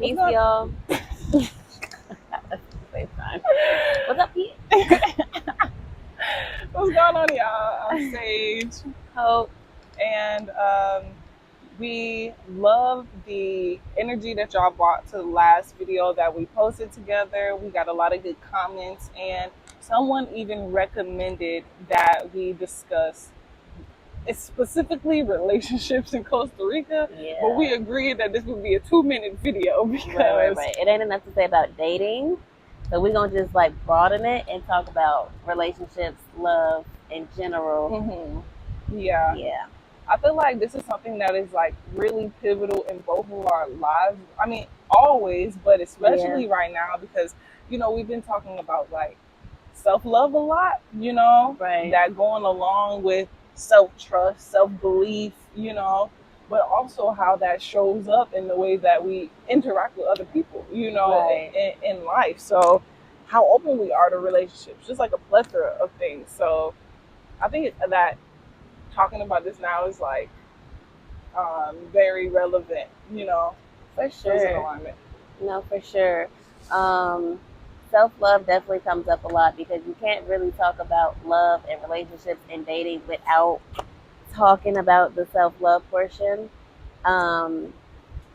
Peace, y'all. What's up, Pete? What's going on, y'all? I'm Sage. Hope. And we love the energy that y'all brought to the last video that we posted together. We got a lot of good comments, and someone even recommended that we discuss specifically relationships in Costa Rica. Yeah. But we agreed that this would be a 2-minute video because Right. It ain't enough to say about dating. So we're going to just like broaden it and talk about relationships, love in general. Yeah. I feel like this is something that is like really pivotal in both of our lives. I mean, always, but especially right now because, you know, we've been talking about like self-love a lot, you know, that going along with self-trust, self-belief, you know, but also how that shows up in the way that we interact with other people, you know, in life. So how open we are to relationships, just like a plethora of things. So I think that talking about this now is like very relevant, you know. For sure. No, for sure. Self-love definitely comes up a lot because you can't really talk about love and relationships and dating without talking about the self-love portion. So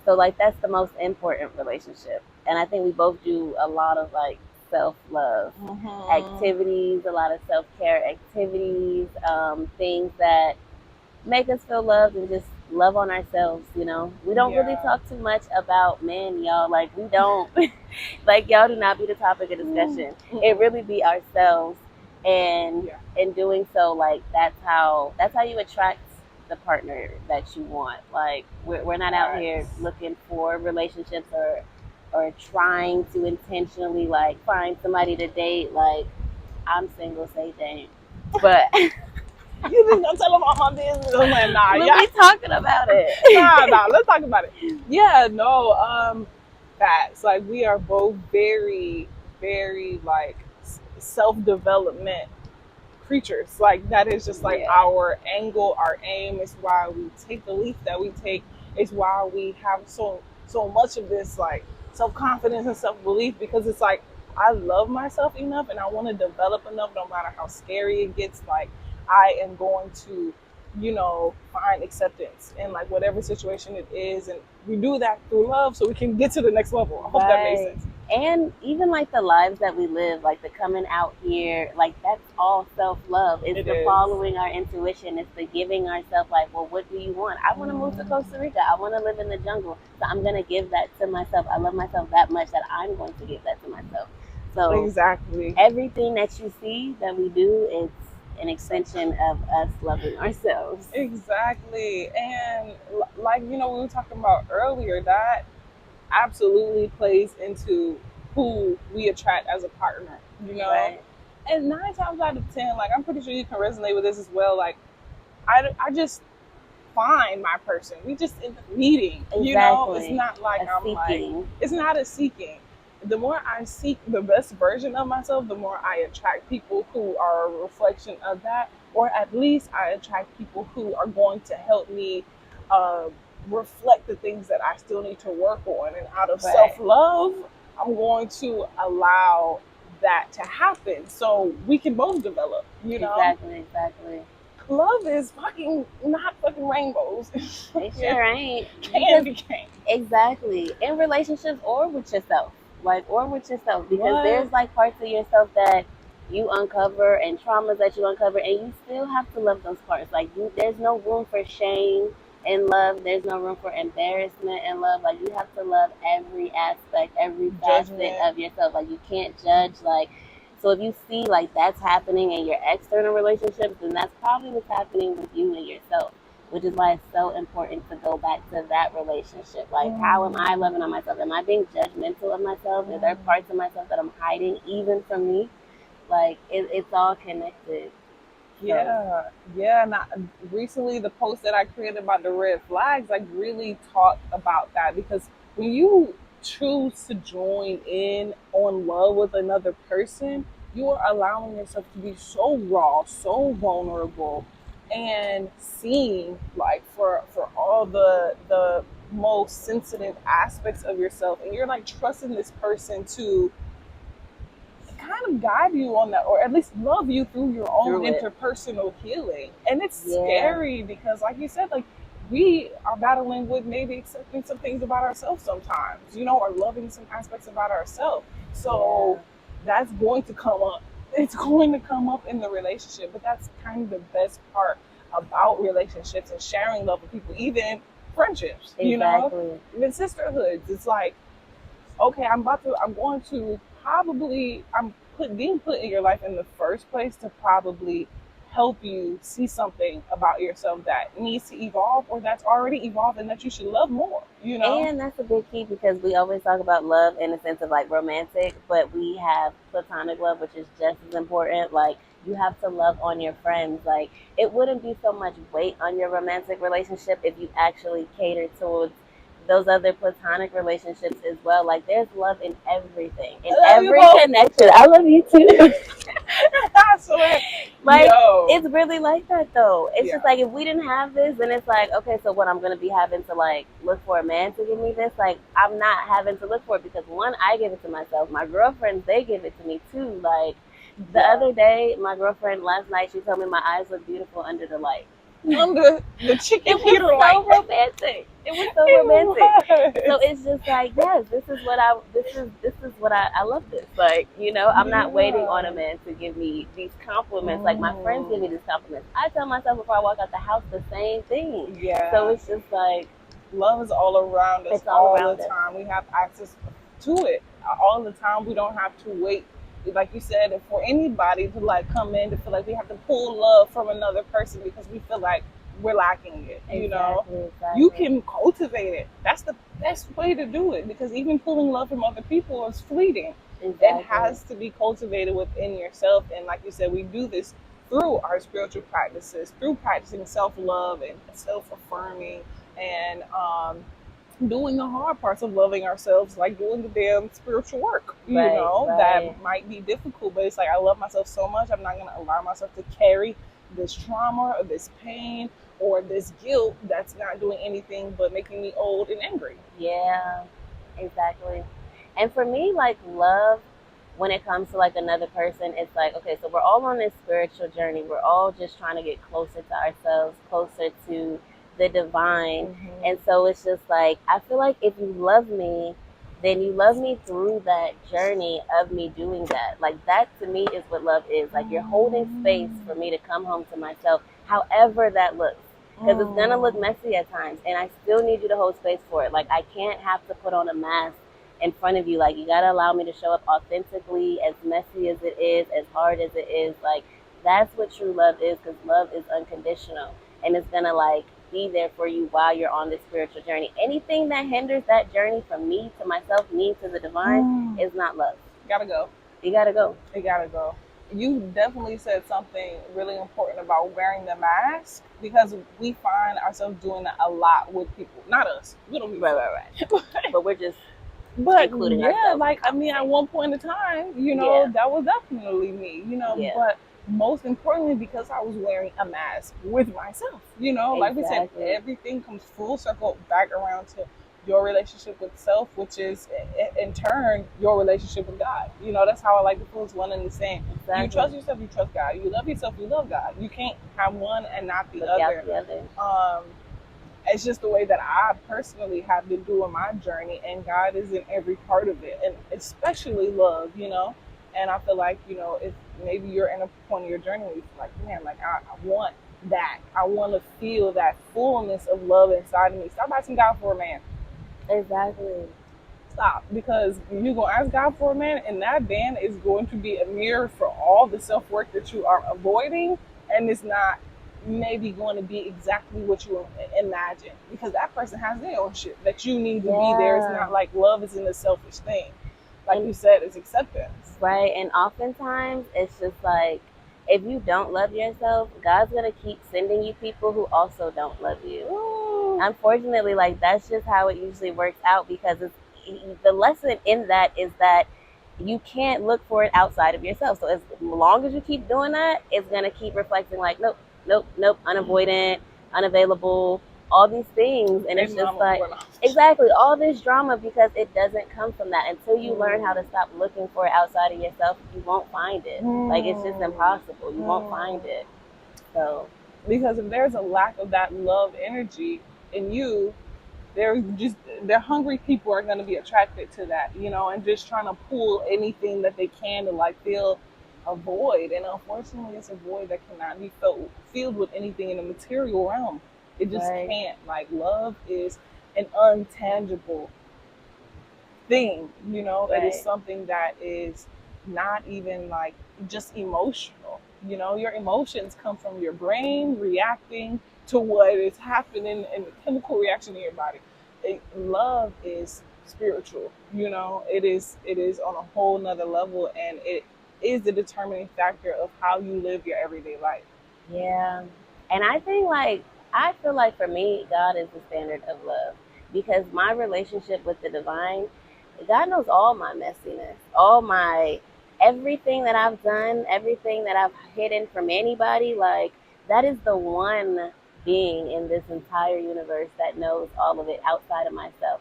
like that's the most important relationship. And I think we both do a lot of like self-love activities, a lot of self-care activities, things that make us feel loved and just love on ourselves, you know. We don't really talk too much about men, y'all. Like we don't like y'all do not be the topic of discussion. It really be ourselves, and in doing so, like that's how you attract the partner that you want. Like we're not out here looking for relationships or trying to intentionally like find somebody to date. Like I'm single, say Jane. But you just gonna tell them all my business? I'm like, nah, we'll be talking about it. nah, let's talk about it. Yeah, no, facts. Like we are both very, very like self-development creatures. Like that is just like our angle, our aim. Is why we take the leap that we take. It's why we have so much of this like self-confidence and self-belief, because it's like I love myself enough and I want to develop enough, no matter how scary it gets. Like I am going to, you know, find acceptance in like whatever situation it is, and we do that through love so we can get to the next level. I hope that makes sense. And even like the lives that we live, like the coming out here, like that's all self-love. It's the following our intuition. It's the giving ourselves like, well, what do you want? I want to move to Costa Rica. I want to live in the jungle. So I'm going to give that to myself. I love myself that much that I'm going to give that to myself. So everything that you see that we do is an extension of us loving ourselves. Exactly. And like, you know, we were talking about earlier, that absolutely plays into who we attract as a partner, you know. And 9 times out of 10, like I'm pretty sure you can resonate with this as well. Like I just find my person. We just end up meeting. You know, it's not like it's not a seeking. The more I seek the best version of myself, the more I attract people who are a reflection of that, or at least I attract people who are going to help me reflect the things that I still need to work on. And out of self-love, I'm going to allow that to happen so we can both develop, you know? Exactly. Love is not fucking rainbows. It sure ain't. Candy cane. Exactly. In relationships or with yourself. Because there's like parts of yourself that you uncover and traumas that you uncover, and you still have to love those parts. Like there's no room for shame in love. There's no room for embarrassment in love. Like you have to love every aspect, every facet of yourself. Like you can't judge. Like, so if you see like that's happening in your external relationships, then that's probably what's happening with you and yourself. Which is why it's so important to go back to that relationship. Like, how am I loving on myself? Am I being judgmental of myself? Are there parts of myself that I'm hiding even from me? Like, it's all connected. Yeah. And recently, the post that I created about the red flags, like, really talked about that. Because when you choose to join in on love with another person, you are allowing yourself to be so raw, so vulnerable, and seen like for all the most sensitive aspects of yourself, and you're like trusting this person to kind of guide you on that, or at least love you through your own interpersonal healing. And it's scary because, like you said, like we are battling with maybe accepting some things about ourselves sometimes, or loving some aspects about ourselves. So that's going to come up. It's going to come up in the relationship, but that's kind of the best part about relationships and sharing love with people, even friendships, even sisterhoods. It's like, okay, I'm being put in your life in the first place to probably help you see something about yourself that needs to evolve, or that's already evolved and that you should love more, And that's a big key, because we always talk about love in the sense of like romantic, but we have platonic love, which is just as important. Like, you have to love on your friends. Like, it wouldn't be so much weight on your romantic relationship if you actually cater towards those other platonic relationships as well. Like, there's love in everything, in every connection. I love you too. Like, it's really like that though. It's just like, if we didn't have this, then it's like, okay, so what, I'm gonna be having to like look for a man to give me this? Like, I'm not having to look for it, because one, I give it to myself. My girlfriends, they give it to me too. Like, the other day, my girlfriend last night, she told me my eyes look beautiful under the light. Under the chicken heater light. It was so romantic. It was so romantic. So it's just like, yes, this is what I love this. Like, I'm not waiting on a man to give me these compliments. Like, my friends give me these compliments. I tell myself before I walk out the house the same thing. Yeah. So it's just like, love is all around us all the time. We have access to it all the time. We don't have to wait, like you said, for anybody to like come in to feel like we have to pull love from another person because we feel like we're lacking it. Exactly. You can cultivate it. That's the best way to do it, because even pulling love from other people is fleeting. It has to be cultivated within yourself. And like you said, we do this through our spiritual practices, through practicing self-love and self-affirming, and doing the hard parts of loving ourselves, like doing the damn spiritual work, that might be difficult, but it's like, I love myself so much, I'm not going to allow myself to carry this trauma or this pain or this guilt that's not doing anything but making me old and angry. Yeah, exactly. And for me, like, love, when it comes to like another person, it's like, okay, so we're all on this spiritual journey. We're all just trying to get closer to ourselves, closer to the divine. And so it's just like, I feel like if you love me, then you love me through that journey of me doing that. Like, that to me is what love is. Like, you're holding space for me to come home to myself, however that looks. Because it's going to look messy at times, and I still need you to hold space for it. Like, I can't have to put on a mask in front of you. Like, you got to allow me to show up authentically, as messy as it is, as hard as it is. Like, that's what true love is, because love is unconditional, and it's going to like be there for you while you're on this spiritual journey. Anything that hinders that journey from me to myself, me to the divine, is not love. Gotta go. You gotta go. You gotta go. You definitely said something really important about wearing the mask, because we find ourselves doing that a lot with people. Not us. We don't be right. But we're just including ourselves. Like, I mean, at one point in time, that was definitely me, but most importantly, because I was wearing a mask with myself, like we said, everything comes full circle back around to your relationship with self, which is in turn your relationship with God. That's how I like to feel. It's one and the same. You trust yourself, you trust God. You love yourself, you love God. You can't have one and not the other. It's just the way that I personally have been doing my journey, and God is in every part of it, and especially love, And I feel like, if maybe you're in a point of your journey where you feel like, man, like I want that. I want to feel that fullness of love inside of me. Stop asking God for a man. Exactly. Stop, because you're going to ask God for a man, and that man is going to be a mirror for all the self-work that you are avoiding, and it's not maybe going to be exactly what you imagine, because that person has their own shit that you need to be there. It's not like love isn't a selfish thing. Like you said, it's acceptance. Right. And oftentimes it's just like, if you don't love yourself, God's going to keep sending you people who also don't love you. Ooh. Unfortunately, like, that's just how it usually works out, because the lesson in that is that you can't look for it outside of yourself. So as long as you keep doing that, it's going to keep reflecting like, nope, unavoidant, unavailable, all these things, and it's just like, exactly, all this drama, because it doesn't come from that. Until you learn how to stop looking for it outside of yourself, you won't find it. Like, it's just impossible. You won't find it. So, because if there's a lack of that love energy in you, they're hungry people are going to be attracted to that, you know, and just trying to pull anything that they can to like fill a void. And unfortunately, it's a void that cannot be filled with anything in the material realm. It just can't. Like, love is an untangible thing, you know. It is something that is not even like just emotional. You know, your emotions come from your brain reacting to what is happening in the chemical reaction in your body. Love is spiritual, you know. It is on a whole nother level, and it is the determining factor of how you live your everyday life. Yeah. And I think, like, I feel like for me, God is the standard of love, because my relationship with the divine, God knows all my messiness, all my everything that I've done, everything that I've hidden from anybody. Like, that is the one being in this entire universe that knows all of it outside of myself.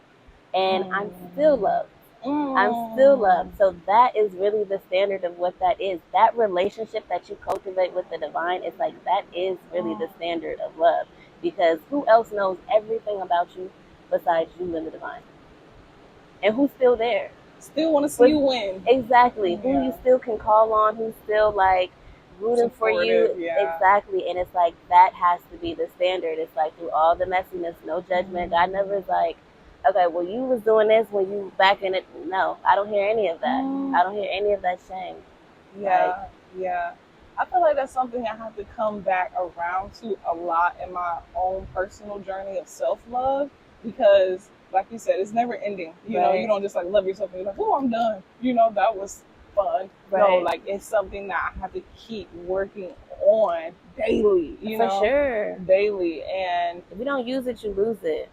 And I'm still loved. I'm still loved. So that is really the standard of what that is. That relationship that you cultivate with the divine, it's like, that is really the standard of love. Because who else knows everything about you besides you and the divine? And who's still there? Still want to see you win. Exactly. Who you still can call on, who's still like rooting for you. Exactly. And it's like, that has to be the standard. It's like, through all the messiness, no judgment. God never is like, okay, well, you was doing this when you back in it. No, I don't hear any of that. I don't hear any of that shame. Yeah, yeah. I feel like that's something I have to come back around to a lot in my own personal journey of self-love, because, like you said, it's never ending. You know, you don't just like love yourself and you're like, oh, I'm done. You know, that was fun. No, like, it's something that I have to keep working on daily, you know? For sure. Daily. And if you don't use it, you lose it.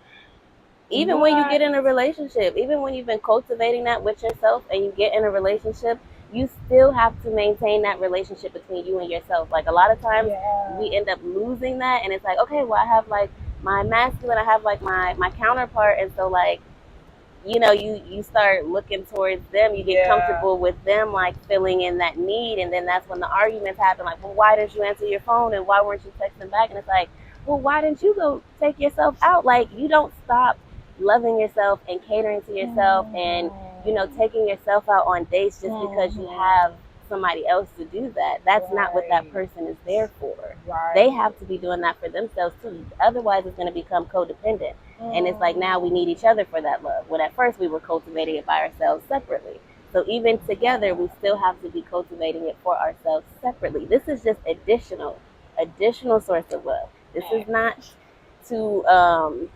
Even when you get in a relationship, even when you've been cultivating that with yourself and you get in a relationship, you still have to maintain that relationship between you and yourself. Like, a lot of times we end up losing that, and it's like, okay, well, I have like my masculine, I have like my counterpart, and so like, you know, you start looking towards them, you get comfortable with them, like filling in that need, and then that's when the arguments happen. Like, well, why didn't you answer your phone, and why weren't you texting back? And it's like, well, why didn't you go take yourself out? Like, you don't stop loving yourself and catering to yourself, and, you know, taking yourself out on dates just because you have somebody else to do that. That's not what that person is there for. They have to be doing that for themselves too. Otherwise, it's going to become codependent. And it's like, now we need each other for that love. When at first we were cultivating it by ourselves separately. So even together, we still have to be cultivating it for ourselves separately. This is just additional source of love. This is not to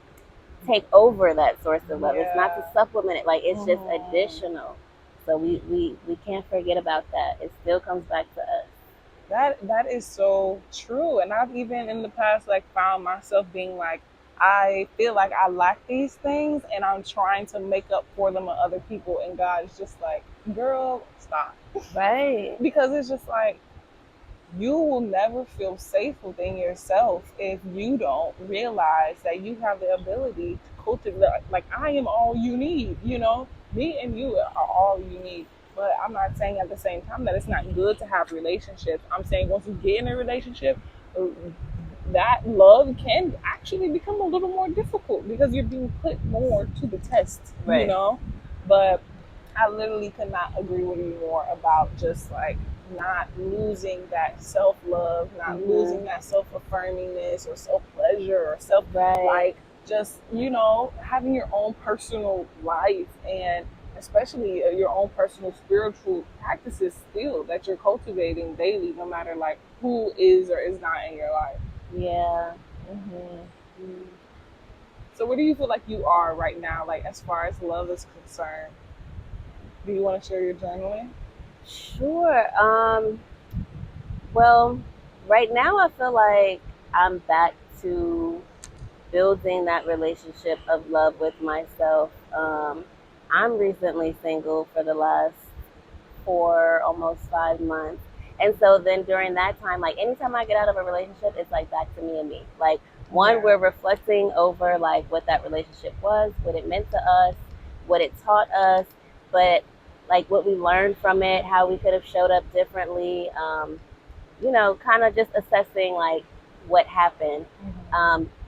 take over that source of love. It's not to supplement it. Like, it's just additional. So we can't forget about that. It still comes back to us. That is so true. And I've even in the past like found myself being like, I feel like I lack these things and I'm trying to make up for them with other people, and God is just like, girl, stop. Right. Because it's just like, you will never feel safe within yourself if you don't realize that you have the ability to cultivate. Like, I am all you need, you know? Me and you are all you need. But I'm not saying at the same time that it's not good to have relationships. I'm saying once you get in a relationship, that love can actually become a little more difficult because you're being put more to the test, you know? But I literally could not agree with you more about just like not losing that self-love, not losing that self-affirmingness or self-pleasure or like, just, you know, having your own personal life, and especially your own personal spiritual practices still that you're cultivating daily, no matter like who is or is not in your life. Yeah. So where do you feel like you are right now, like as far as love is concerned? Do you want to share your journaling? Sure. Well, right now I feel like I'm back to building that relationship of love with myself. I'm recently single for the last almost 5 months. And so then during that time, like anytime I get out of a relationship, it's like back to me and me. Like, One, Yeah. we're reflecting over like what that relationship was, what it meant to us, what it taught us, but like what we learned from it, how we could have showed up differently. Kind of just assessing like what happened,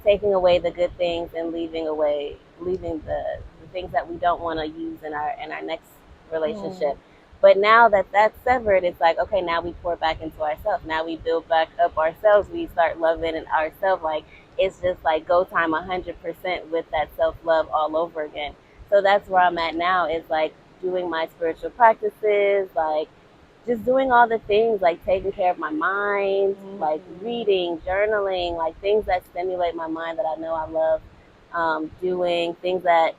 taking away the good things and leaving the things that we don't want to use in our next relationship. But now that that's severed, it's like, okay, now we pour back into ourselves. Now we build back up ourselves. We start loving ourselves. Like it's just like go time 100% with that self love all over again. So that's where I'm at now. Is like doing my spiritual practices, like just doing all the things, like taking care of my mind, like reading, journaling, like things that stimulate my mind that I know I love, doing things that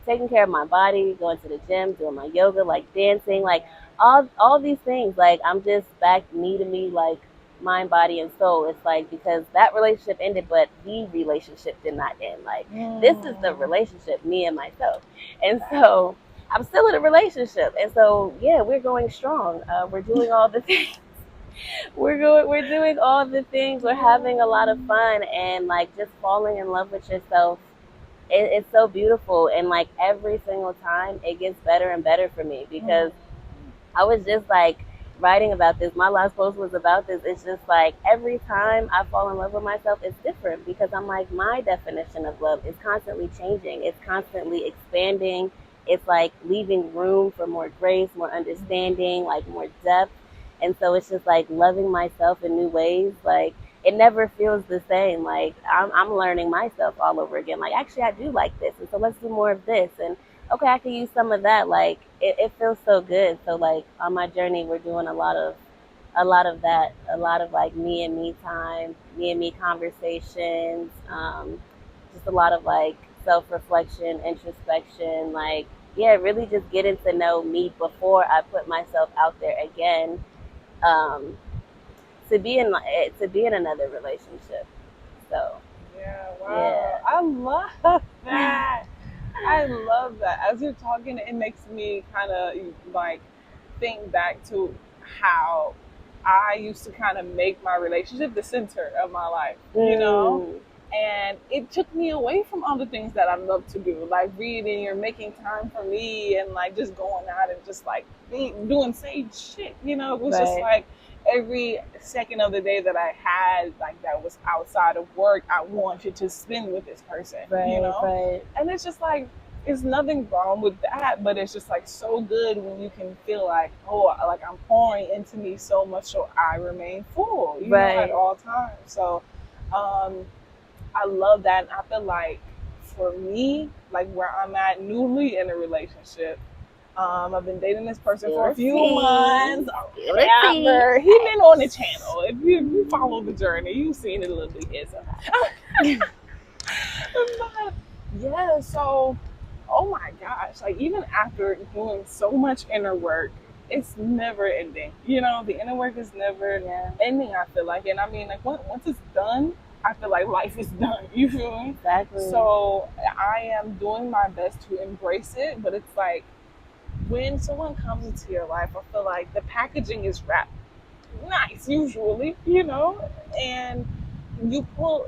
taking care of my body, going to the gym, doing my yoga, like dancing, like all these things. Like I'm just back me to me, like mind, body, and soul. It's like because that relationship ended, but the relationship did not end. Like this is the relationship, me and myself, and so I'm still in a relationship, and so yeah, we're going strong. We're doing all the things. We're doing all the things. We're having a lot of fun, and like just falling in love with yourself. It's so beautiful, and like every single time, it gets better and better for me because I was just like writing about this. My last post was about this. It's just like every time I fall in love with myself, it's different because I'm like, my definition of love is constantly changing, it's constantly expanding. It's like leaving room for more grace, more understanding, like more depth. And so it's just like loving myself in new ways. Like it never feels the same. Like I'm learning myself all over again. Like actually, I do like this, and so let's do more of this. And okay, I can use some of that. Like it feels so good. So like on my journey, we're doing a lot of that, a lot of like me and me time, me and me conversations, just a lot of like self reflection, introspection, like yeah, really just getting to know me before I put myself out there again, um, to be in another relationship. So Yeah, wow. yeah, I love that. I love that. As you're talking, it makes me kind of like think back to how I used to kind of make my relationship the center of my life, you know? mm, And it took me away from all the things that I love to do, like reading or making time for me and like just going out and just like doing same shit, you know? It was just right, like every second of the day that I had, like that was outside of work, I wanted to spend with this person, you right, know? right. And it's just like, it's nothing wrong with that, but it's just like so good when you can feel like, oh, like I'm pouring into me so much so I remain full, you know, at Right. all times. So, um, I love that. And I feel like for me, like where I'm at newly in a relationship, I've been dating this person for a Spill the few tea. months or Spill the tea. whatever. He been on the channel. If you follow the journey, you've seen it a little bit here. So. But yeah, so oh my gosh, like even after doing so much inner work, it's never ending. You know, the inner work is never Yeah, ending, I feel like. And I mean, like once it's done, I feel like life is done. You feel me? exactly. So I am doing my best to embrace it, but it's like when someone comes into your life, I feel like the packaging is wrapped nice usually, you know, and you pull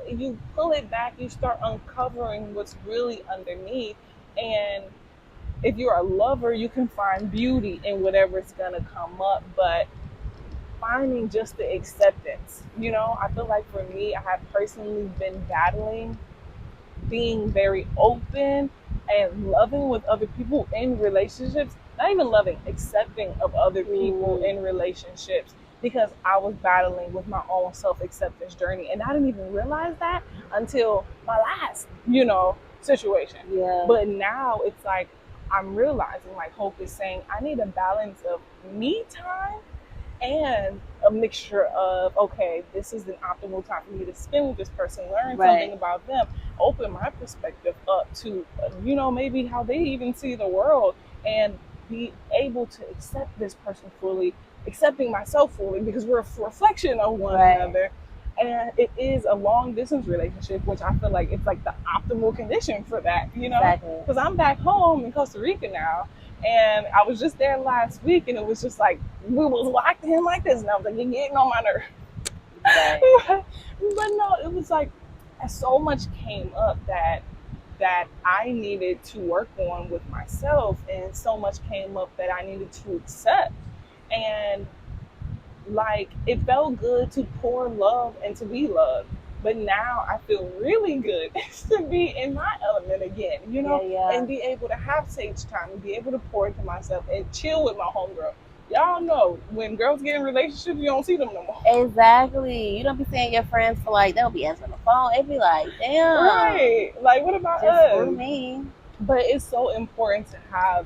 it back, you start uncovering what's really underneath. And if you're a lover, you can find beauty in whatever's gonna come up, but finding just the acceptance, you know, I feel like for me, I have personally been battling being very open and loving with other people in relationships, not even loving, accepting of other people Mm, in relationships, because I was battling with my own self acceptance journey. And I didn't even realize that until my last, you know, situation. yeah, But now it's like I'm realizing, like Hope is saying, I need a balance of me time and a mixture of, okay, this is an optimal time for me to spend with this person, learn something right, about them, open my perspective up to, you know, maybe how they even see the world, and be able to accept this person fully, accepting myself fully, because we're a reflection of one right, another. And it is a long distance relationship, which I feel like it's like the optimal condition for that, you know, exactly. because I'm back home in Costa Rica now, and I was just there last week, and it was just like we was locked in like this, and I was like, you're getting on my nerves. But no, it was like so much came up that I needed to work on with myself, and so much came up that I needed to accept. And like it felt good to pour love and to be loved. But now I feel really good to be in my element again, and be able to have sage time and be able to pour into myself and chill with my homegirl. Y'all know when girls get in relationships, you don't see them no more. Exactly. You don't be seeing your friends for like, they'll be answering the phone. It'd be like, damn. Right. Like, what about just us? Screw me. But it's so important to have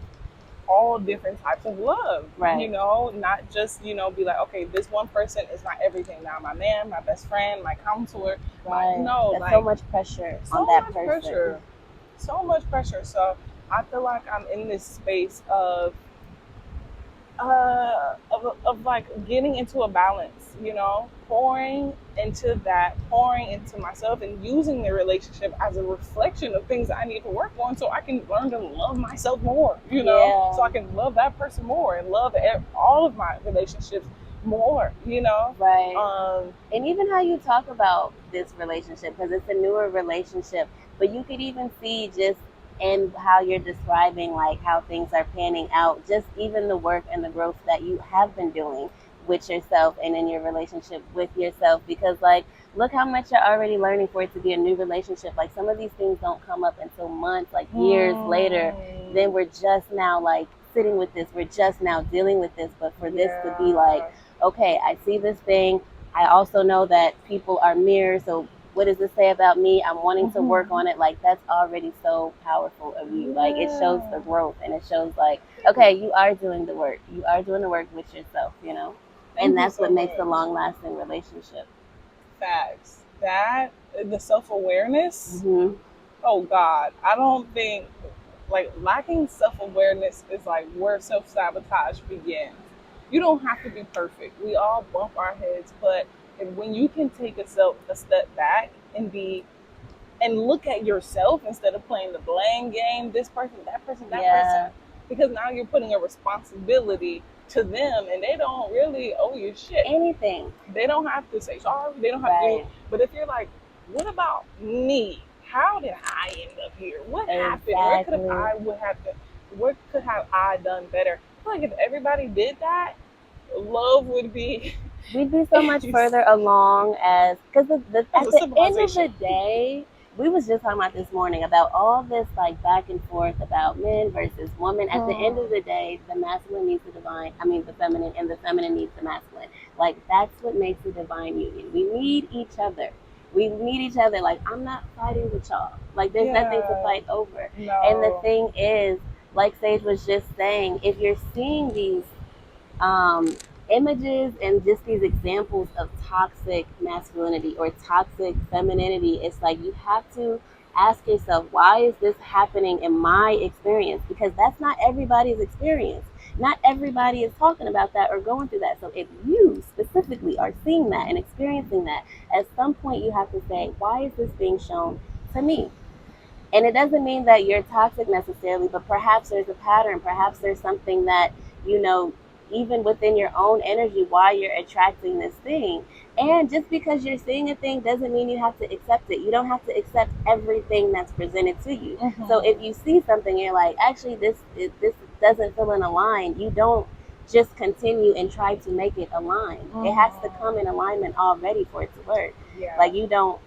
all different types of love, right? Not just, be like, okay, this one person is my everything now, my man, my best friend, my counselor. Right. That's like, so much pressure on that person. So much pressure. So I feel like I'm in this space of like getting into a balance, pouring into myself and using the relationship as a reflection of things I need to work on so I can learn to love myself more, so I can love that person more and love all of my relationships more, Right. And even how you talk about this relationship, because it's a newer relationship, but you could even see just and how you're describing like how things are panning out, just even the work and the growth that you have been doing with yourself and in your relationship with yourself, because like look how much you're already learning for it to be a new relationship. Like some of these things don't come up until months, like years later. Then we're just now like sitting with this, we're just now dealing with this. But for this to be like, okay, I see this thing, I also know that people are mirrors, so what does this say about me? I'm wanting to work on it. Like that's already so powerful of you. Like it shows the growth, and it shows like, okay, you are doing the work. You are doing the work with yourself, and that's what makes a long lasting relationship. Facts. That the self-awareness. Oh God, I don't think like lacking self-awareness is like where self-sabotage begins. You don't have to be perfect. We all bump our heads, but when you can take a step back and look at yourself instead of playing the blame game, this person, that person, person, because now you're putting a responsibility to them, and they don't really owe you shit. Anything. They don't have to say sorry. They don't have to. But if you're like, what about me? How did I end up here? What happened? What could have I done better? I feel like if everybody did that, love would be. We'd be so much further along as, because at the end of the day, we was just talking about this morning about all this like back and forth about men versus women. At the end of the day, the masculine needs the feminine, and the feminine needs the masculine. Like that's what makes a divine union. We need each other. We need each other. Like I'm not fighting with y'all. Like there's nothing to fight over. No. And the thing is, like Sage was just saying, if you're seeing these images and just these examples of toxic masculinity or toxic femininity, it's like you have to ask yourself, why is this happening in my experience? Because that's not everybody's experience. Not everybody is talking about that or going through that. So if you specifically are seeing that and experiencing that, at some point you have to say, why is this being shown to me? And it doesn't mean that you're toxic necessarily, but perhaps there's a pattern. Perhaps there's something that, even within your own energy, why you're attracting this thing. And just because you're seeing a thing doesn't mean you have to accept it. You don't have to accept everything that's presented to you. So if you see something, you're like, actually, this doesn't feel in align. You don't just continue and try to make it align. It has to come in alignment already for it to work. Like you don't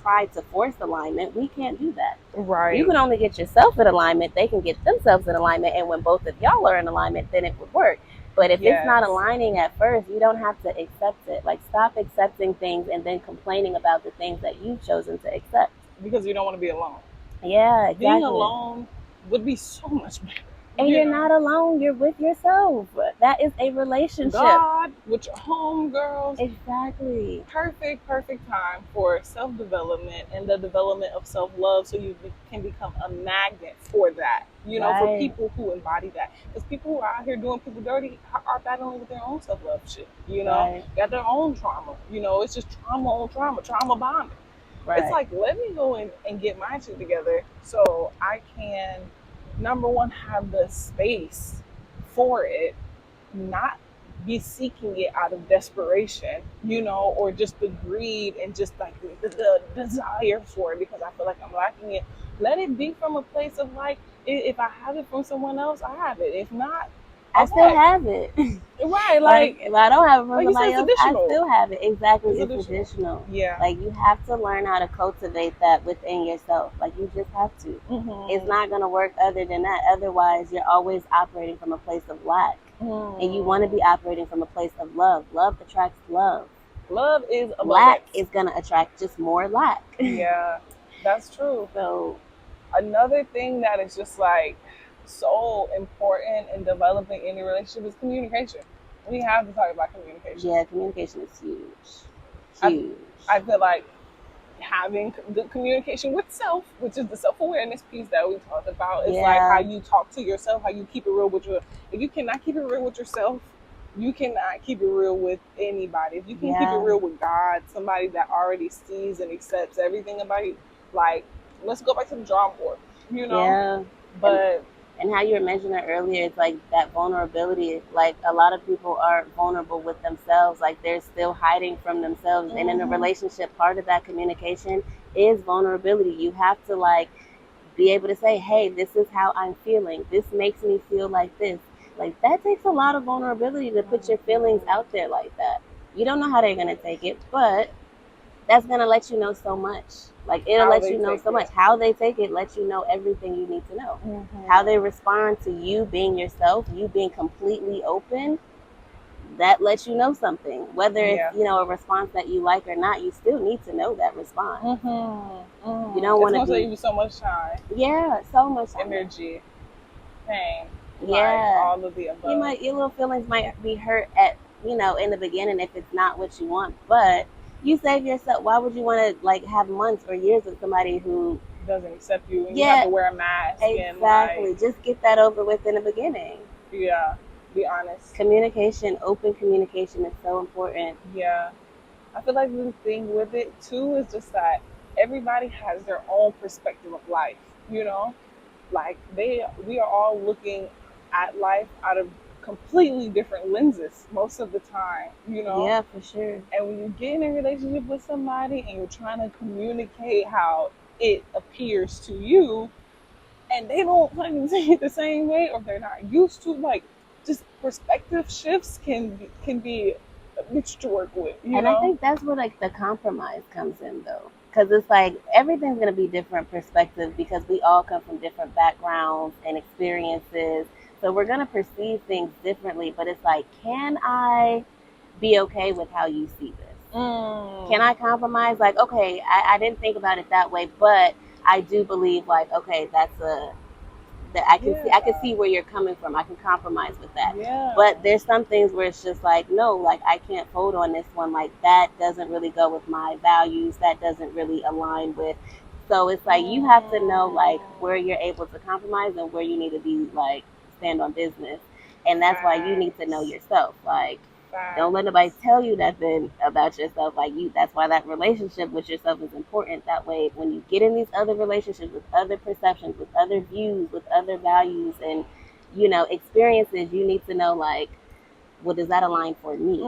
try to force alignment. We can't do that. Right. You can only get yourself in alignment. They can get themselves in alignment, and when both of y'all are in alignment, then it would work. But if it's not aligning at first, you don't have to accept it. Like stop accepting things and then complaining about the things that you've chosen to accept. Because you don't want to be alone. Yeah, exactly. Being alone would be so much better. And you're not alone. You're with yourself. That is a relationship. God, with your homegirls. Exactly. Perfect time for self-development and the development of self-love, so you can become a magnet for that. For people who embody that. Because people who are out here doing people dirty are battling with their own self-love shit. Got their own trauma. It's just trauma on trauma bonding. Right. It's like, let me go in and get my shit together so I can, number one, have the space for it, not be seeking it out of desperation, or just the greed and just like the desire for it because I feel like I'm lacking it. Let it be from a place of like, if I have it from someone else, I have it. If not, I still have it. Right, like if I don't have it from like somebody else, I still have it. Exactly, it's additional. Yeah. Like you have to learn how to cultivate that within yourself. Like you just have to. It's not gonna work other than that. Otherwise, you're always operating from a place of lack, and you want to be operating from a place of love. Love attracts love. Love is abundance. Lack is gonna attract just more lack. Yeah, that's true. So another thing that is just like so important in developing any relationship is communication. We have to talk about communication. Yeah, communication is huge. I feel like having good communication with self, which is the self-awareness piece that we talked about, is like how you talk to yourself, how you keep it real with your. If you cannot keep it real with yourself, you cannot keep it real with anybody. If you can keep it real with God, somebody that already sees and accepts everything about you, like, let's go back to the drawing board, Yeah. But and how you were mentioning earlier, it's like that vulnerability. Like a lot of people are vulnerable with themselves. Like they're still hiding from themselves. And in a relationship, part of that communication is vulnerability. You have to like be able to say, hey, this is how I'm feeling. This makes me feel like this. Like that takes a lot of vulnerability to put your feelings out there like that. You don't know how they're going to take it, but that's going to let you know so much. Like it'll let you know so much. How they take it lets you know everything you need to know. How they respond to you being yourself, you being completely open, that lets you know something. Whether it's a response that you like or not, you still need to know that response. You don't want to save you so much time. Yeah, so much time. Energy, pain. Yeah, all of the above. Your little feelings might be hurt at in the beginning if it's not what you want, but you save yourself. Why would you want to like have months or years with somebody who doesn't accept you and you have to wear a mask? Exactly. Just get that over with in the beginning. Yeah. Be honest. Communication, open communication is so important. Yeah. I feel like the thing with it too is just that everybody has their own perspective of life, Like we are all looking at life out of completely different lenses most of the time, Yeah, for sure. And when you get in a relationship with somebody and you're trying to communicate how it appears to you and they don't fucking see it the same way or they're not used to, like, just perspective shifts can be a bitch to work with, and I think that's where like the compromise comes in though, because it's like everything's going to be different perspectives because we all come from different backgrounds and experiences, so we're going to perceive things differently. But it's like, can I be okay with how you see this? Can I compromise? Like, okay, I didn't think about it that way, but I do believe like, okay, that I can see where you're coming from. I can compromise with that. Yeah. But there's some things where it's just like, no, like I can't fold on this one. Like that doesn't really go with my values. That doesn't really align with. So it's like you have to know like where you're able to compromise and where you need to be like stand on business. And that's why you need to know yourself. Like don't let nobody tell you nothing about yourself. Like that's why that relationship with yourself is important. That way, when you get in these other relationships with other perceptions, with other views, with other values, and experiences, you need to know like, well, does that align for me?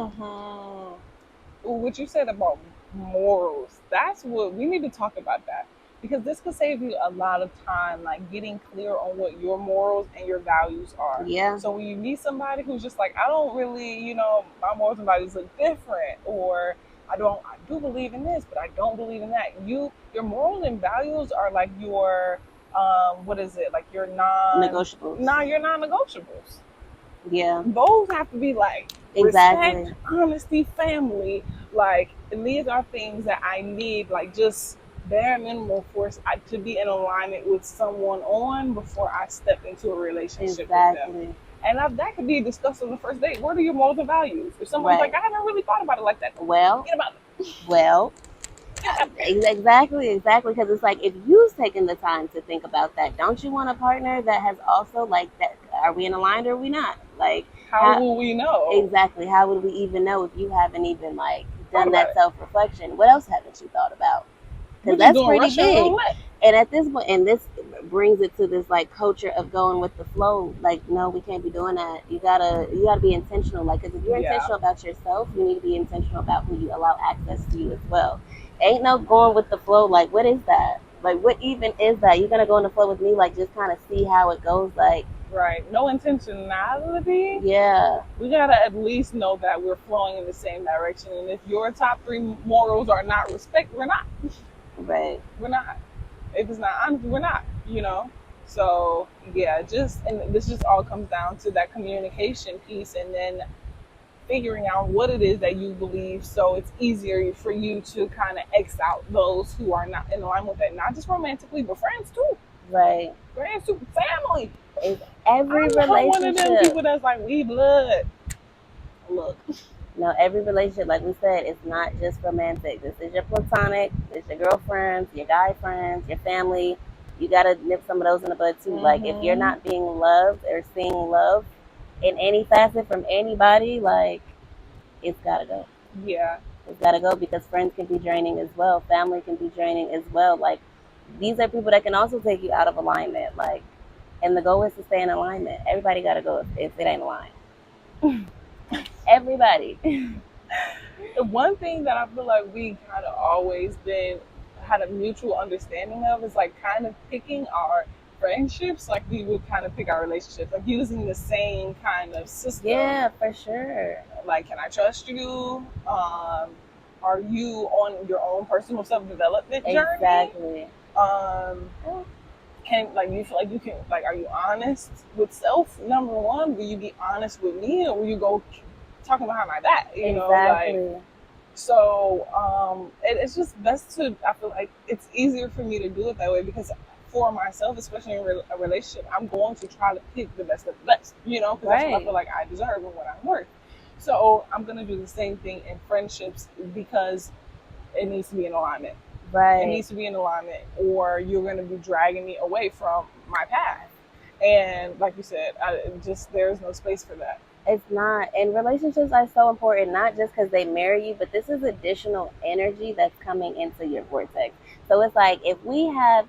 What you said about morals, that's what we need to talk about that. Because this could save you a lot of time, like getting clear on what your morals and your values are. Yeah. So when you meet somebody who's just like, I don't really, my morals and values look different, or I do believe in this, but I don't believe in that. Your morals and values are like your, what is it? Like your negotiables. Your non-negotiables. Yeah. Those have to be like respect, honesty, family. Like, these are things that I need, like just bare minimal force to be in alignment with someone on before I step into a relationship with them. And that could be discussed on the first date. What are your morals and values? If someone's like, I haven't really thought about it like that. Well, get about it. Well, exactly. Because it's like, if you've taken the time to think about that, don't you want a partner that has also like that? Are we in aligned or are we not? Like, how will we know? Exactly. How would we even know if you haven't even like done that self-reflection? What else haven't you thought about? Because that's pretty big. And at this point, and this brings it to this like culture of going with the flow. Like, no, we can't be doing that. You gotta be intentional. Like, because if you're intentional about yourself, you need to be intentional about who you allow access to you as well. Ain't no going with the flow. Like, what is that? Like, what even is that? You're gonna go in the flow with me, like, just kind of see how it goes. Like, right, no intentionality. Yeah, we gotta at least know that we're flowing in the same direction. And if your top 3 morals are not respect, we're not. Right. We're not. If it's not honesty, we're not. So yeah, and this just all comes down to that communication piece, and then figuring out what it is that you believe, so it's easier for you to kind of X out those who are not in line with it, not just romantically, but friends too. Right. Friends too, family. It's every I'm relationship. one of them people that's like, we blood. Look. No, every relationship, like we said, it's not just romantic. This is your platonic, it's your girlfriends, your guy friends, your family. You gotta nip some of those in the bud too. Mm-hmm. Like, if you're not being loved or seeing love in any facet from anybody, like, it's gotta go. Yeah. It's gotta go, because friends can be draining as well. Family can be draining as well. Like, these are people that can also take you out of alignment. Like, and the goal is to stay in alignment. Everybody gotta go if it ain't aligned. Everybody. The one thing that I feel like we kind of always had a mutual understanding of is like kind of picking our friendships like we would kind of pick our relationships, like using the same kind of system. Yeah, for sure. Like, can I trust you? Are you on your own personal self-development journey? Exactly. You feel like you can, like, are you honest with self? Number one, will you be honest with me, or will you go talking behind my back? Exactly. So it's just best to, I feel like it's easier for me to do it that way, because for myself, especially in a relationship, I'm going to try to pick the best of the best, because that's what I feel like I deserve and what I'm worth. So I'm going to do the same thing in friendships, because it needs to be in alignment. Right. It needs to be in alignment, or you're going to be dragging me away from my path. And like you said, there's no space for that. It's not. And relationships are so important, not just because they marry you, but this is additional energy that's coming into your vortex. So it's like, if we have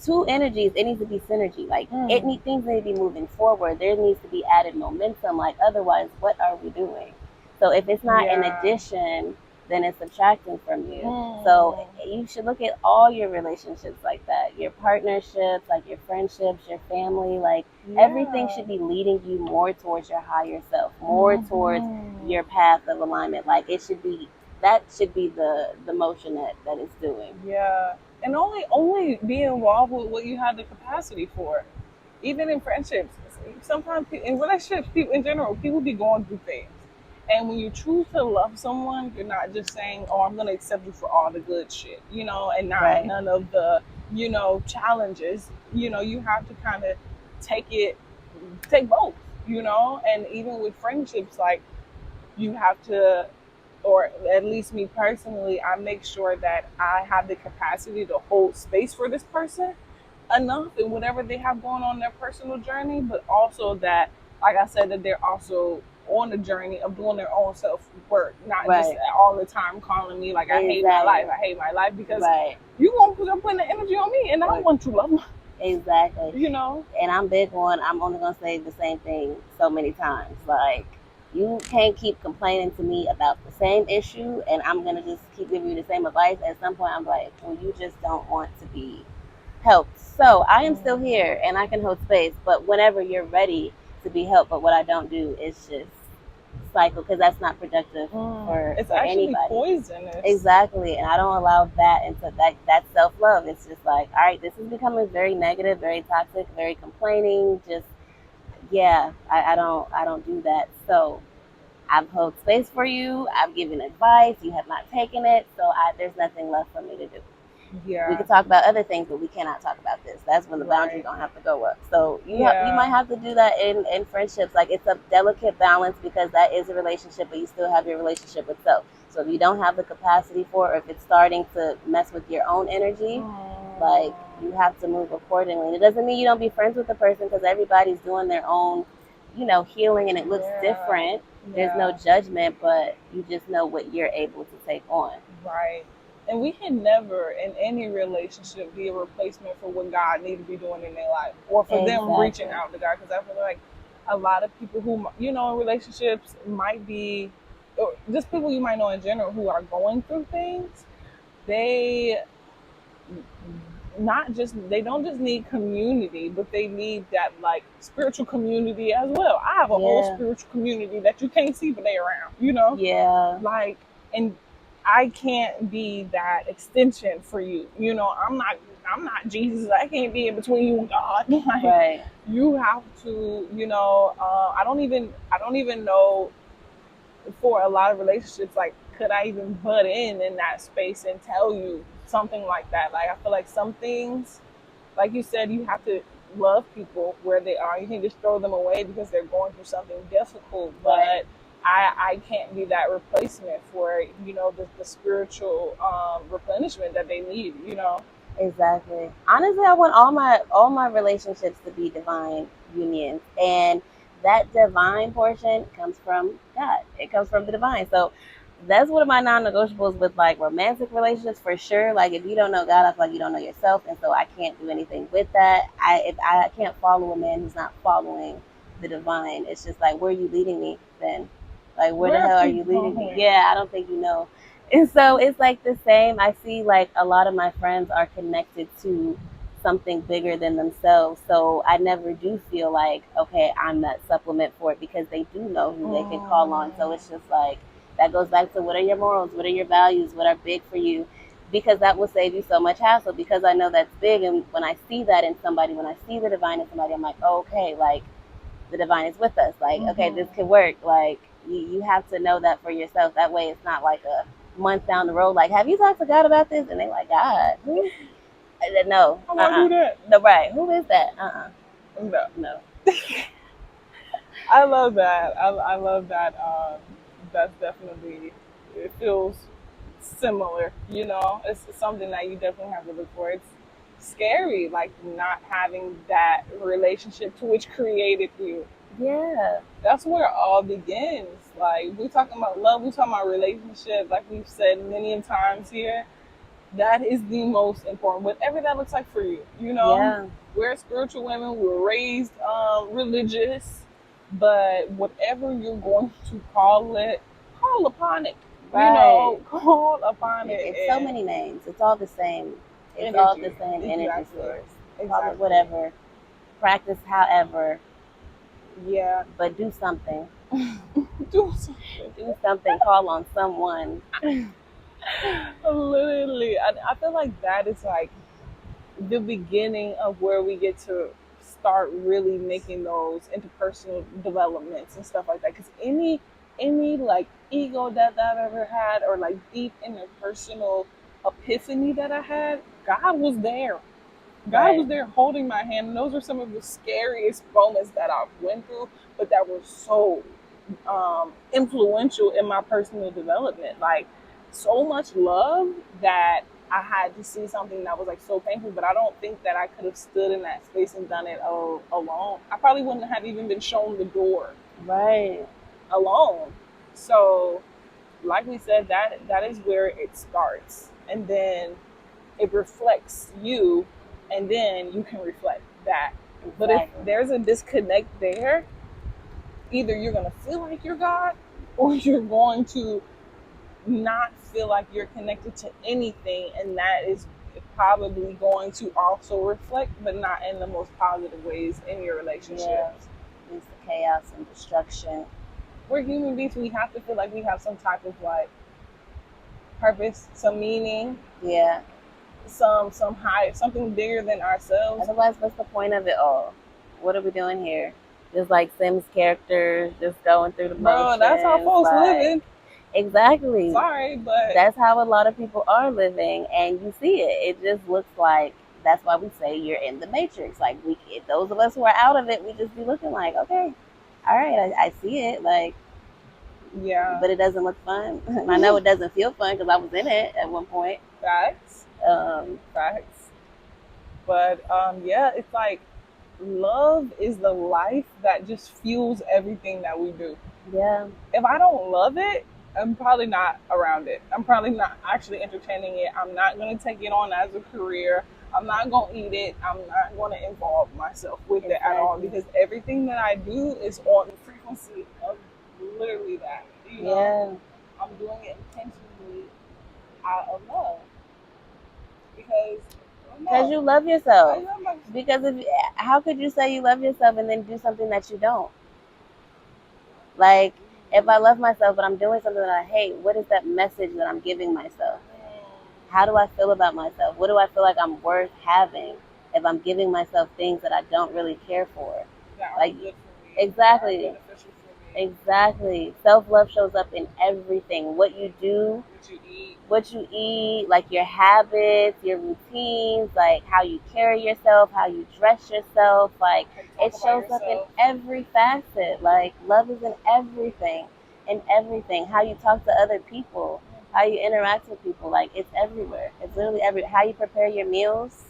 two energies, it needs to be synergy. Like, things need to be moving forward. There needs to be added momentum. Like, otherwise, what are we doing? So if it's not an addition, then it's subtracting from you. So you should look at all your relationships like that. Your partnerships, like your friendships, your family, like everything should be leading you more towards your higher self, more towards your path of alignment. Like, that should be the motion that it's doing. Yeah. And only be involved with what you have the capacity for. Even in friendships. Sometimes in relationships, people in general, people be going through things. And when you choose to love someone, you're not just saying, oh, I'm going to accept you for all the good shit, and not none of the, challenges. You have to kind of take both, and even with friendships, like, you have to, or at least me personally, I make sure that I have the capacity to hold space for this person enough in whatever they have going on in their personal journey, but also that, like I said, that they're also on the journey of doing their own self-work, not just all the time calling me like, I hate my life, because you won't put the energy on me, and I don't want to love them. Exactly. And I'm big on, I'm only going to say the same thing so many times. Like, you can't keep complaining to me about the same issue, and I'm going to just keep giving you the same advice. At some point, I'm like, well, you just don't want to be helped. So I am still here, and I can hold space, but whenever you're ready to be helped. But what I don't do is just cycle, because that's not productive for actually anybody. Poisonous. Exactly. And I don't allow that into that self-love. It's just like, all right, this is becoming very negative, very toxic, very complaining. Just, I don't do that. So I've held space for you. I've given advice. You have not taken it. So there's nothing left for me to do. Yeah. We can talk about other things, but we cannot talk about this. That's when the boundaries don't have to go up. So you might have to do that in friendships. Like, it's a delicate balance, because that is a relationship, but you still have your relationship with self. So if you don't have the capacity for it, or if it's starting to mess with your own energy, like, you have to move accordingly. And it doesn't mean you don't be friends with the person, because everybody's doing their own, healing, and it looks different. There's no judgment, but you just know what you're able to take on. Right. And we can never, in any relationship, be a replacement for what God needs to be doing in their life, or for them reaching out to God. Because I feel like a lot of people who, in relationships might be, or just people you might know in general who are going through things, they they don't just need community, but they need that like spiritual community as well. I have a whole spiritual community that you can't see, but they around, Yeah. like, and I can't be that extension for you. I'm not Jesus. I can't be in between you and God. Like, right. You have to, I don't even know, for a lot of relationships, like, could I even butt in that space and tell you something like that? Like, I feel like some things, like you said, you have to love people where they are. You can just throw them away because they're going through something difficult. But I can't be that replacement for, the spiritual replenishment that they need. Exactly. Honestly, I want all my relationships to be divine unions, and that divine portion comes from God. It comes from the divine. So that's one of my non-negotiables with like romantic relationships for sure. Like if you don't know God, I feel like you don't know yourself, and so I can't do anything with that. If I can't follow a man who's not following the divine, it's just like, where are you leading me then? Like where the hell are you leading me? Yeah, I don't think you know. And so it's like the same. I see like a lot of my friends are connected to something bigger than themselves. So I never do feel like, okay, I'm that supplement for it, because they do know who they can call on. So it's just like, that goes back to, what are your morals? What are your values? What are big for you? Because that will save you so much hassle, because I know that's big. And when I see that in somebody, when I see the divine in somebody, I'm like, oh, okay, like the divine is with us. Like, okay, this could work. Like, you have to know that for yourself. That way it's not like a month down the road, like, have you talked to God about this? And they like, God, who? No. I want to do that. No, right. Who is that? No. I love that. I love that. That's definitely, it feels similar. It's something that you definitely have to look for. It's scary, like, not having that relationship to which created you. Yeah. That's where it all begins. Like, we're talking about love, we're talking about relationships, like we've said many times here. That is the most important, whatever that looks like for you. Yeah. We're spiritual women, we were raised religious, but whatever you're going to call it, call upon it. Right. Call upon it. It's so many names. It's all the same. It's energy. all the same energy Exactly. source. Call Exactly. it whatever. Practice however. Yeah. But do something. Do something. Do something. Call on someone. Literally. I feel like that is like the beginning of where we get to start really making those interpersonal developments and stuff like that. Because any like ego death I've ever had, or like deep interpersonal epiphany that I had, God was there. God was there holding my hand. And those are some of the scariest moments that I've went through, but that were so influential in my personal development. Like, so much love that I had to see something that was like so painful, but I don't think that I could have stood in that space and done it alone. I probably wouldn't have even been shown the door alone. So, like we said, that is where it starts, and then it reflects you, and then you can reflect that. Exactly. But if there's a disconnect there, either you're going to feel like you're God, or you're going to not feel like you're connected to anything, and that is probably going to also reflect, but not in the most positive ways, in your relationships. Yeah. It's the chaos and destruction. We're human beings. We have to feel like we have some type of like purpose, some meaning. Yeah. Some high, something bigger than ourselves. Otherwise, what's the point of it all? What are we doing here? Just like Sims characters, just going through the motions. Bro, that's how folks living. Exactly. Sorry, but that's how a lot of people are living, and you see it. It just looks like, that's why we say you're in the matrix. Like, those of us who are out of it, we just be looking like, okay, all right, I see it. Like, yeah, but it doesn't look fun. I know it doesn't feel fun because I was in it at one point. Facts. But yeah, it's like love is the life that just fuels everything that we do. Yeah. If I don't love it, I'm probably not around it. I'm probably not actually entertaining it. I'm not going to take it on as a career. I'm not going to eat it. I'm not going to involve myself with it at all, because everything that I do is on the frequency of literally that. You know, I'm doing it intentionally out of love, because you love yourself. I love myself. Because if how could you say you love yourself and then do something that you don't? Like, if I love myself but I'm doing something that I hate, what is that message that I'm giving myself? How do I feel about myself? What do I feel like I'm worth having if I'm giving myself things that I don't really care for? Like, exactly. Exactly. Self love shows up in everything. What you do, what you eat, like your habits, your routines, like how you carry yourself, how you dress yourself. Like, it shows up in every facet. Like, love is in everything. In everything. How you talk to other people, how you interact with people. Like, it's everywhere. It's literally how you prepare your meals.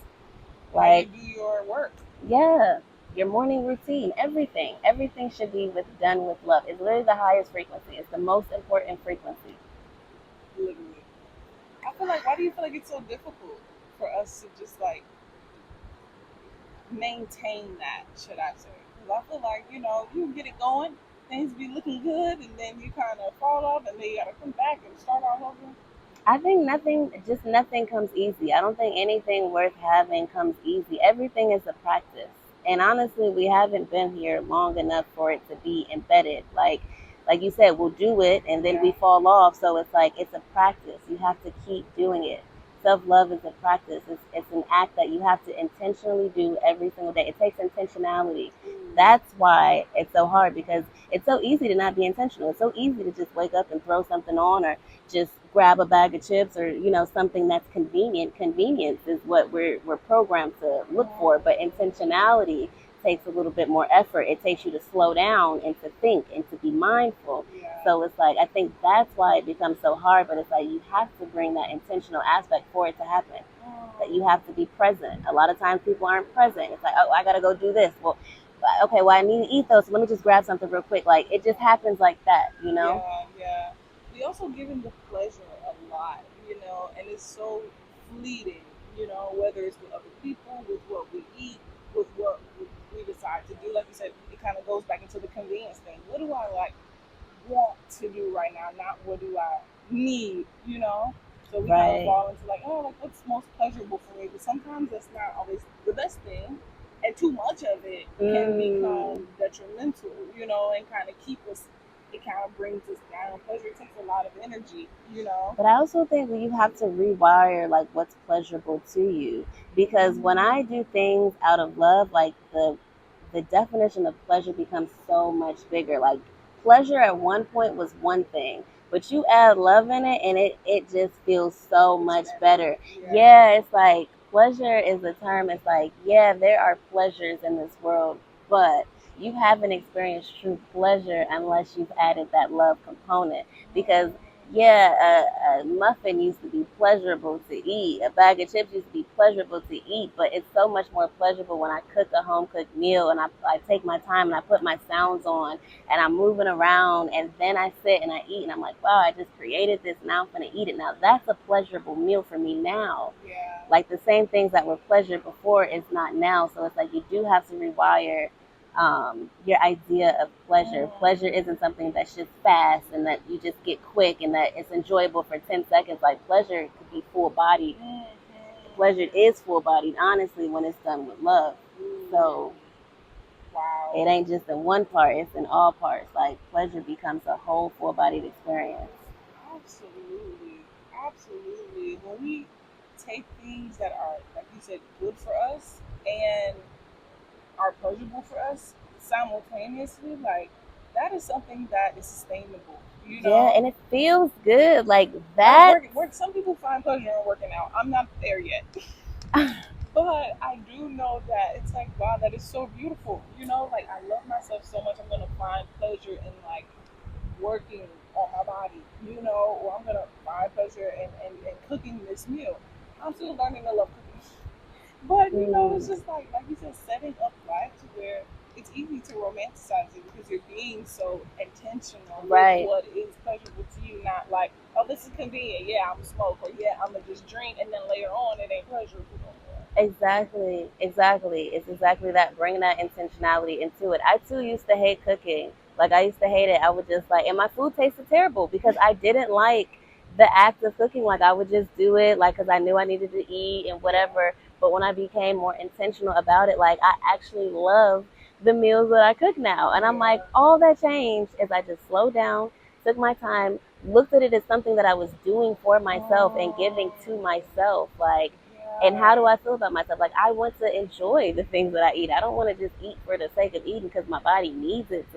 Like, how you do your work. Yeah, your morning routine, everything should be done with love. It's literally the highest frequency. It's the most important frequency. Literally. I feel like, why do you feel like it's so difficult for us to just like maintain that, should I say? Because I feel like, you get it going, things be looking good, and then you kind of fall off, and then you got to come back and start all over. I think nothing comes easy. I don't think anything worth having comes easy. Everything is a practice. And honestly, we haven't been here long enough for it to be embedded. Like you said, we'll do it and then we fall off. So it's like it's a practice. You have to keep doing it. Self love is a practice. It's an act that you have to intentionally do every single day. It takes intentionality. That's why it's so hard, because it's so easy to not be intentional. It's so easy to just wake up and throw something on, or just grab a bag of chips, or something that's convenient. Convenience is what we're programmed to look for, but intentionality takes a little bit more effort. It takes you to slow down and to think and to be mindful. So it's like, I think that's why it becomes so hard, but it's like you have to bring that intentional aspect for it to happen. That you have to be present. A lot of times people aren't present. It's like, oh, I gotta go do this. Well, okay, well, I need to eat those, so let me just grab something real quick. Like, it just happens like that. Yeah. We also give him the pleasure a lot, and it's so fleeting, whether it's with other people, with what we eat, with what we decide to do. Like you said, it kind of goes back into the convenience thing. What do I want to do right now? Not what do I need, So we kind of fall into like, oh, like what's most pleasurable for me? But sometimes that's not always the best thing, and too much of it can become detrimental, and kind of keep us. It kind of brings us down. Pleasure takes a lot of energy. But I also think that you have to rewire like what's pleasurable to you, because when I do things out of love, like the definition of pleasure becomes so much bigger. Like, pleasure at one point was one thing, but you add love in it and it just feels so much better. Yeah, it's like pleasure is a term. It's like, yeah, there are pleasures in this world, but you haven't experienced true pleasure unless you've added that love component. Because yeah, a muffin used to be pleasurable to eat. A bag of chips used to be pleasurable to eat, but it's so much more pleasurable when I cook a home cooked meal and I take my time and I put my sounds on and I'm moving around and then I sit and I eat and I'm like, wow, I just created this, now I'm gonna eat it. Now that's a pleasurable meal for me now. Yeah. Like, the same things that were pleasure before is not now. So it's like you do have to rewire your idea of pleasure. Pleasure isn't something that's just fast and that you just get quick and that it's enjoyable for 10 seconds. Like, pleasure could be full bodied. Pleasure is full bodied, honestly, when it's done with love. So wow. It ain't just in one part, it's in all parts. Like, pleasure becomes a whole full bodied experience. Absolutely. Absolutely. When we take things that are, like you said, good for us and are pleasurable for us simultaneously, like that is something that is sustainable. Yeah, and it feels good. Like that. Some people find pleasure in working out. I'm not there yet. But I do know that it's like, wow, that is so beautiful. Like I love myself so much. I'm gonna find pleasure in like working on my body, or I'm gonna find pleasure in cooking this meal. I'm still learning to love cooking. But it's just like you said, setting up life to where it's easy to romanticize it because you're being so intentional Right. with what is pleasurable to you, not like, oh, this is convenient. Yeah, I'm gonna smoke, or yeah, I'm gonna just drink, and then later on, it ain't pleasurable no more. Exactly, exactly. It's exactly that. Bringing that intentionality into it. I too used to hate cooking. Like I used to hate it. I would just like, and my food tasted terrible because I didn't like the act of cooking. Like I would just do it, like because I knew I needed to eat and whatever. But when I became more intentional about it, like I actually love the meals that I cook now. And I'm like, Yeah. all that changed is I just slowed down, took my time, looked at it as something that I was doing for myself and giving to myself. Like, and how do Yeah. I feel about myself? Like I want to enjoy the things that I eat. I don't want to just eat for the sake of eating because my body needs it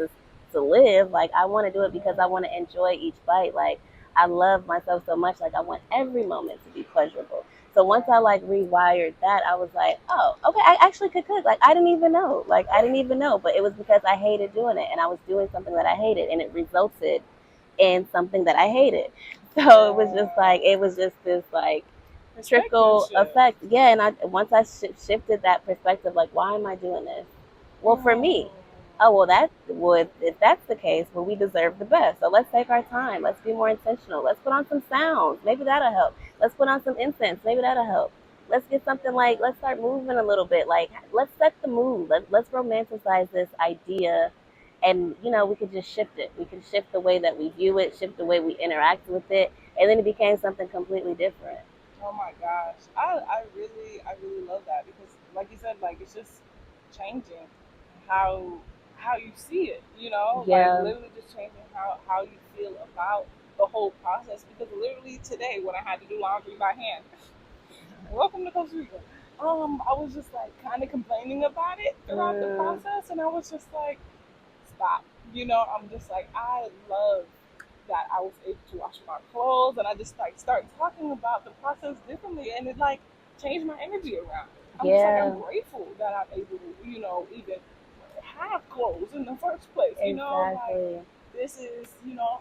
to live. Like I want to do it because I want to enjoy each bite. Like I love myself so much. Like I want every moment to be pleasurable. So once I like rewired that, I was like, oh, okay, I actually could cook. Like I didn't even know. Like I didn't even know, but it was because I hated doing it, and I was doing something that I hated, and it resulted in something that I hated. So it was just like it was just this like Perspective trickle shift. effect. Yeah, and I once I shifted that perspective, like, why am I doing this? Well, for me. Oh well, that would if that's the case, well, we deserve the best. So let's take our time. Let's be more intentional. Let's put on some sounds. Maybe that'll help. Let's put on some incense. Maybe that'll help. Let's get something like let's start moving a little bit. Like let's set the mood. Let's romanticize this idea, and we could just shift it. We can shift the way that we view it, shift the way we interact with it, and then it became something completely different. Oh my gosh, I really love that because, like you said, like it's just changing how how you see it. You know, like Yeah. literally just changing how you feel about the whole process. Because literally today, when I had to do laundry by hand, welcome to Costa Rica. I was just like kind of complaining about it throughout the Mm, process, and I was just like, stop. You know, I'm just like, I love that I was able to wash my clothes, and I just like start talking about the process differently, and it like changed my energy around it. I'm just like, I'm yeah. grateful that I'm able to, even have clothes in the first place. You know, like Exactly. this is,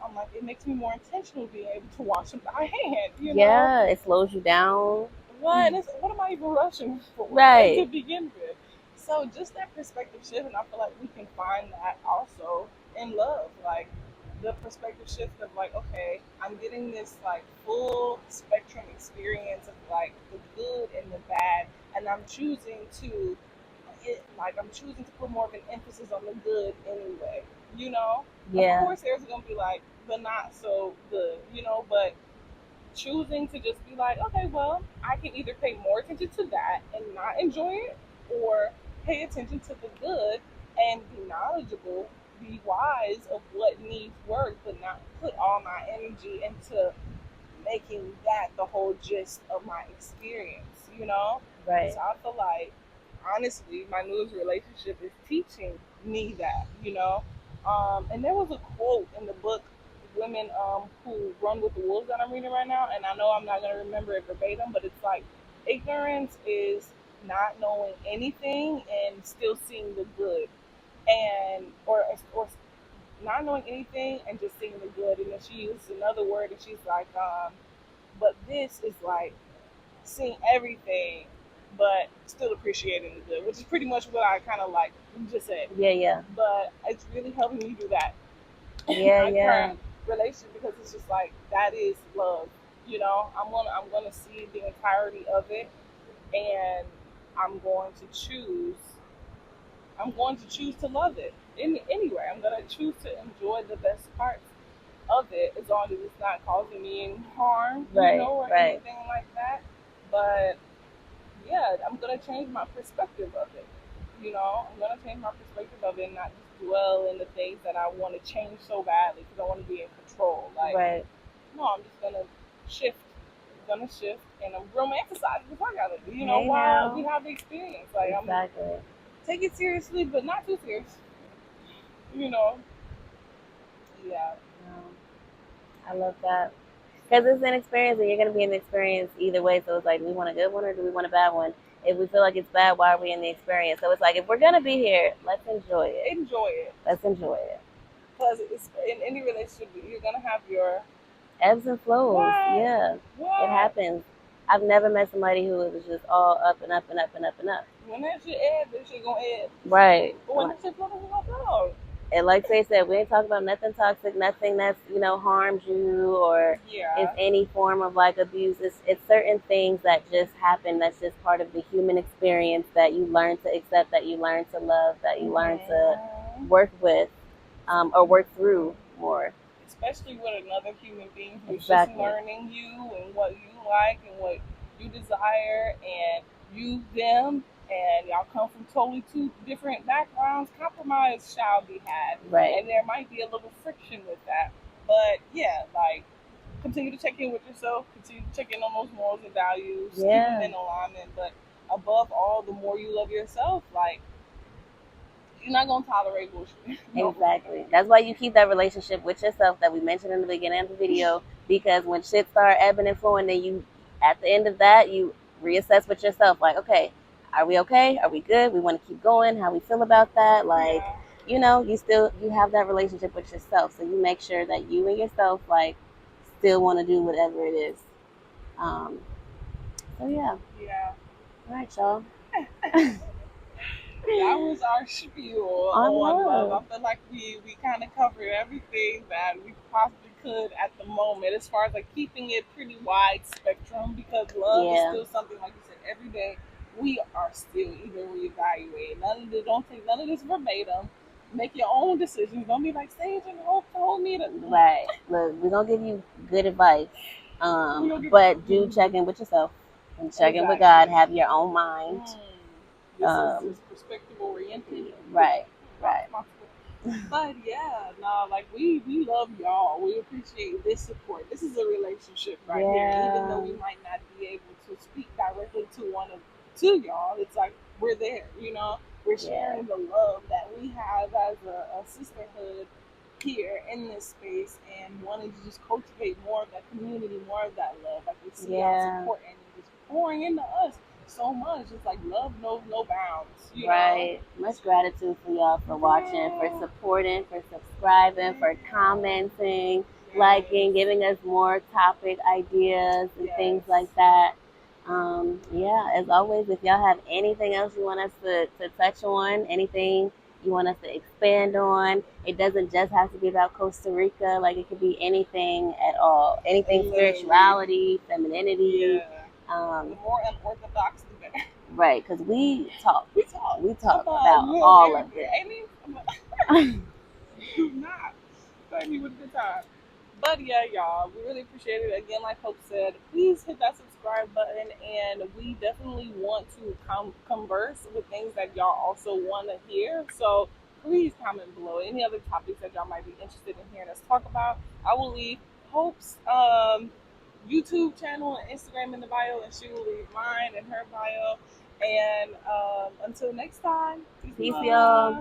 I'm like, it makes me more intentional being able to wash them by hand. You know, Yeah, it slows you down. what am I even rushing for? Like to Right. begin with. So just that perspective shift, and I feel like we can find that also in love. Like the perspective shift of like, okay, I'm getting this like full spectrum experience of like the good and the bad, and I'm choosing to put more of an emphasis on the good anyway. You know, of Yeah. course, there's gonna be like the not so good. But choosing to just be like, okay, well, I can either pay more attention to that and not enjoy it, or pay attention to the good and be knowledgeable, be wise of what needs work, but not put all my energy into making that the whole gist of my experience. Right. So I feel like, honestly, my newest relationship is teaching me that. And there was a quote in the book, Women Who Run with the Wolves, that I'm reading right now, and I know I'm not going to remember it verbatim, but it's like, ignorance is not knowing anything and still seeing the good, and or not knowing anything and just seeing the good. And then she uses another word, and she's like, but this is like seeing everything, but still appreciating the good, which is pretty much what I kind of like you just said. Yeah, yeah. But it's really helping me do that in Yeah, my yeah. current relationship, because it's just like that is love. I'm gonna see the entirety of it, and I'm going to choose. I'm going to choose to love it. Anyway, I'm going to choose to enjoy the best parts of it, as long as it's not causing me any harm, Right, or right. anything like that. But yeah, I'm going to change my perspective of it. I'm going to change my perspective of it and not just dwell in the things that I want to change so badly because I want to be in control. Like, Right. no, I'm just going to shift. I'm going to shift, and I'm romanticizing the fuck out of it, Hey while we now. have the experience. Like, I'm Exactly. take it seriously, but not too serious. You know, yeah, No, I love that. Because it's an experience, and you're going to be in the experience either way. So it's like, do we want a good one or do we want a bad one? If we feel like it's bad, why are we in the experience? So it's like, if we're going to be here, let's enjoy it. enjoy it, Let's enjoy it. because it's in any relationship you're gonna have your Ebbs and flows. what, Yeah, it what. happens. I've never met somebody who was just all up and up and up and up and up. When that shit ebb, that shit gonna ebb. Right. But when that shit flow, it's gonna flow. And like they said, we ain't talking about nothing toxic, nothing that's, harms you or is any form of like abuse. It's certain things that just happen that's just part of the human experience that you learn to accept, that you learn to love, that you learn to work with or work through more. Especially with another human being who's just learning you and what you like and what you desire, and you them, and y'all come from totally two different backgrounds. Compromise shall be had, right? And there might be a little friction with that, but yeah, like continue to check in with yourself, continue to check in on those morals and values, keep them in alignment. But above all, the more you love yourself, like you're not gonna tolerate bullshit. Exactly. That's why you keep that relationship with yourself that we mentioned in the beginning of the video. Because when shit start ebbing and flowing, then you, at the end of that, you reassess with yourself. Like, okay, are we okay? Are we good? We want to keep going. How we feel about that? Like, you have that relationship with yourself. So you make sure that you and yourself like still want to do whatever it is. So yeah. Yeah. All right, y'all. That was our spiel on love. I feel like we kind of covered everything that we possibly could at the moment, as far as like keeping it pretty wide spectrum, because love is still something, like you said, every day we are still either reevaluating. Don't take none of this verbatim. Make your own decisions. Don't be like Sage and Hope told me to. Right. Look, we're gonna give you good advice, but do check in with yourself and check in with God. Have your own mind. This is perspective oriented. Right. But yeah, like we love y'all. We appreciate this support. This is a relationship right here. Even though we might not be able to speak directly to y'all, it's like we're there. We're sharing the love that we have as a sisterhood here in this space, and wanting to just cultivate more of that community, more of that love. Like we see y'all supporting and just pouring into us so much. It's like love knows no bounds. Right. Much gratitude for y'all for watching, for supporting, for subscribing, for commenting, liking, giving us more topic ideas and things like that. As always, if y'all have anything else you want us to touch on, anything you want us to expand on, it doesn't just have to be about Costa Rica. Like, it could be anything at all. Anything spirituality, femininity. The more unorthodox, the better. Right, because we talk about all of it. Not. Thank you with a good time. But yeah, y'all, we really appreciate it. Again, like Hope said, please hit that subscribe button, and we definitely want to converse with things that y'all also want to hear. So please comment below any other topics that y'all might be interested in hearing us talk about. I will leave Hope's YouTube channel and Instagram in the bio, and she will leave mine in her bio. And until next time, peace y'all.